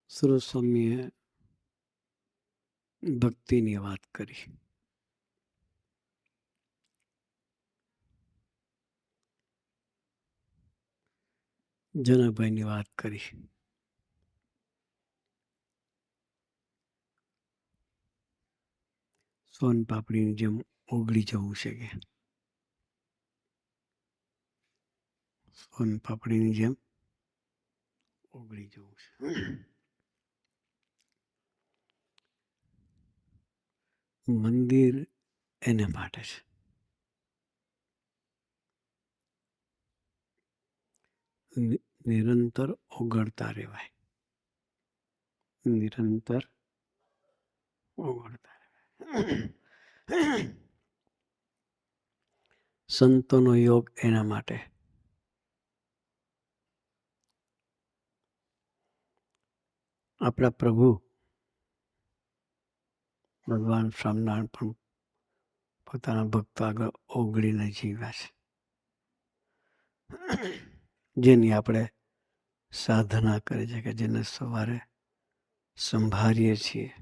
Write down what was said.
સુરસ્વામીએ ભક્તિની વાત કરી. જનકભાઈની વાત કરી. સોન પાપડીની જેમ ઓગળી જવું છે કે સોન પાપડીની જેમ ઓગળી જવું છે. મંદિર એને માટે છે. નિરંતર ઓગળતા રહેવાય. નિરંતર ઓગળતા રહેવાય. સંતોનો યોગ એના માટે. આપણા પ્રભુ ભગવાન સ્વામિનારાયણ પણ પોતાના ભક્તો આગળ ઓગળીને જીવ્યા છે. જેની આપણે સાધના કરીએ છીએ કે જેને સવારે સંભાળીએ છીએ,